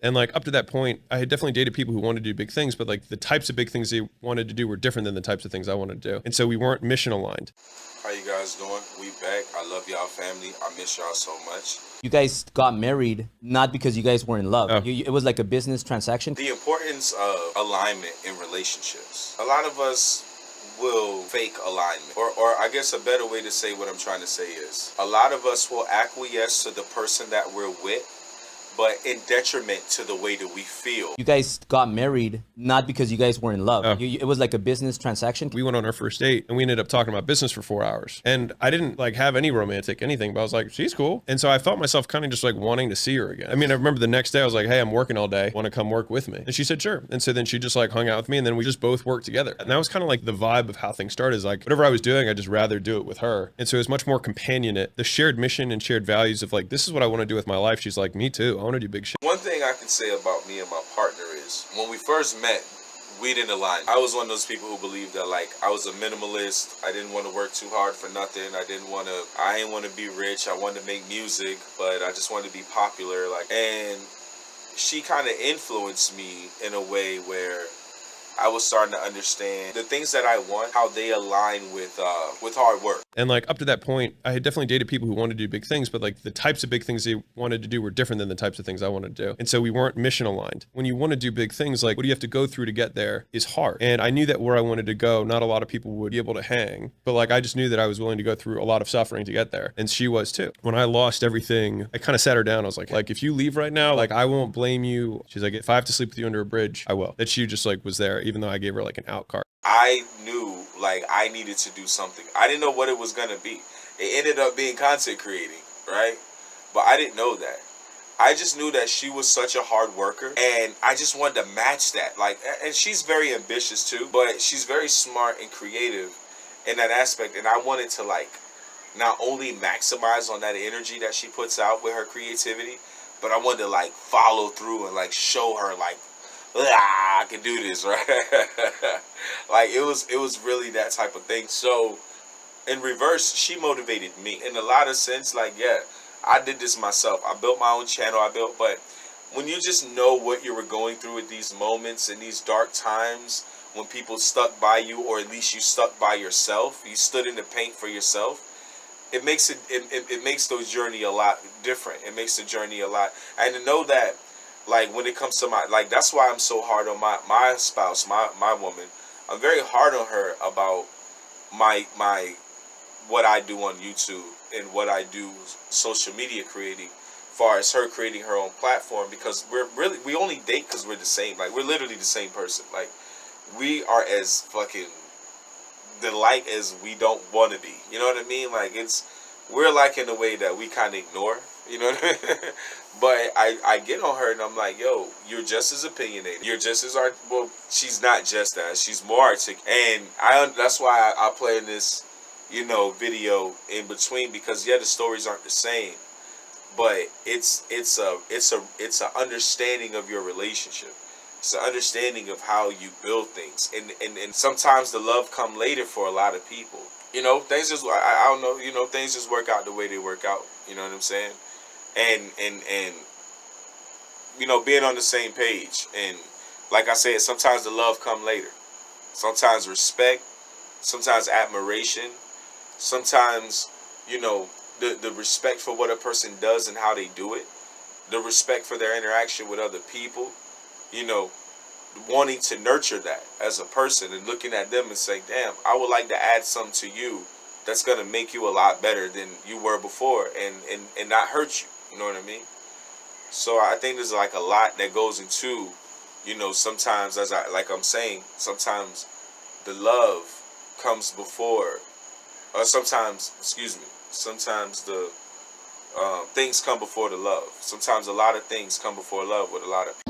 And like up to that point, I had definitely dated people who wanted to do big things, but like the types of big things they wanted to do were different than the types of things I wanted to do. And so we weren't mission aligned. How you guys doing? We back. I love y'all family. I miss y'all so much. You guys got married not because you guys were in love. Oh. It was like a business transaction. The importance of alignment in relationships. A lot of us will fake alignment. Or I guess a better way to say what I'm trying to say is, a lot of us will acquiesce to the person that we're with, but in detriment to the way that we feel. You guys got married not because you guys were in love. Oh. It was like a business transaction. We went on our first date and we ended up talking about business for 4 hours. And I didn't like have any romantic anything, but I was like, she's cool. And so I felt myself kind of just like wanting to see her again. I mean, I remember the next day I was like, hey, I'm working all day. Want to come work with me? And she said, sure. And so then she just like hung out with me and then we just both worked together. And that was kind of like the vibe of how things started, is like whatever I was doing, I'd just rather do it with her. And so it was much more companionate. The shared mission and shared values of like, this is what I want to do with my life. She's like, me too. I want to do big shit. One thing I can say about me and my partner is, when we first met, we didn't align. I was one of those people who believed that like I was a minimalist. I didn't want to work too hard for nothing. I didn't want to be rich. I wanted to make music, but I just wanted to be popular. And she kind of influenced me in a way where I was starting to understand the things that I want, how they align with hard work. And like up to that point, I had definitely dated people who wanted to do big things, but like the types of big things they wanted to do were different than the types of things I wanted to do. And so we weren't mission aligned. When you want to do big things, like what do you have to go through to get there is hard. And I knew that where I wanted to go, not a lot of people would be able to hang, but like I just knew that I was willing to go through a lot of suffering to get there. And she was too. When I lost everything, I kind of sat her down. I was like, if you leave right now, like I won't blame you. She's like, if I have to sleep with you under a bridge, I will. That she just like was there, even though I gave her like an out card. I knew like I needed to do something. I didn't know what it was gonna be. It ended up being content creating, right? But I didn't know that. I just knew that she was such a hard worker, and I just wanted to match that. Like, and she's very ambitious too, but she's very smart and creative in that aspect. And I wanted to like not only maximize on that energy that she puts out with her creativity, but I wanted to like follow through and like show her like, I can do this, right? Like it was really that type of thing. So in reverse, she motivated me in a lot of sense. Like, yeah, I did this myself. I built my own channel. But when you just know what you were going through at these moments, in these dark times, when people stuck by you, or at least you stuck by yourself, you stood in the paint for yourself, it makes it makes the journey a lot different. It makes the journey a lot, and to know that, like when it comes to my, like that's why I'm so hard on my spouse, my woman. I'm very hard on her about my what I do on YouTube and what I do social media creating, far as her creating her own platform, because we only date because we're the same. Like we're literally the same person. Like we are as fucking alike as we don't want to be. You know what I mean? Like we're like in a way that we kind of ignore. You know what I mean? But I get on her and I'm like, yo, you're just as opinionated. You're just as well, she's not just as, she's more articulate. And that's why I play in this, video in between, because yeah, the stories aren't the same, but it's a understanding of your relationship. It's an understanding of how you build things. And sometimes the love come later for a lot of people. Things just, I don't know, things just work out the way they work out. You know what I'm saying? And being on the same page. And like I said, sometimes the love come later. Sometimes respect, sometimes admiration, sometimes, the respect for what a person does and how they do it, the respect for their interaction with other people, wanting to nurture that as a person and looking at them and saying, damn, I would like to add something to you that's going to make you a lot better than you were before and not hurt you. You know what I mean? So I think there's like a lot that goes into, sometimes, I'm saying, sometimes the love comes before, or sometimes the things come before the love. Sometimes a lot of things come before love with a lot of people.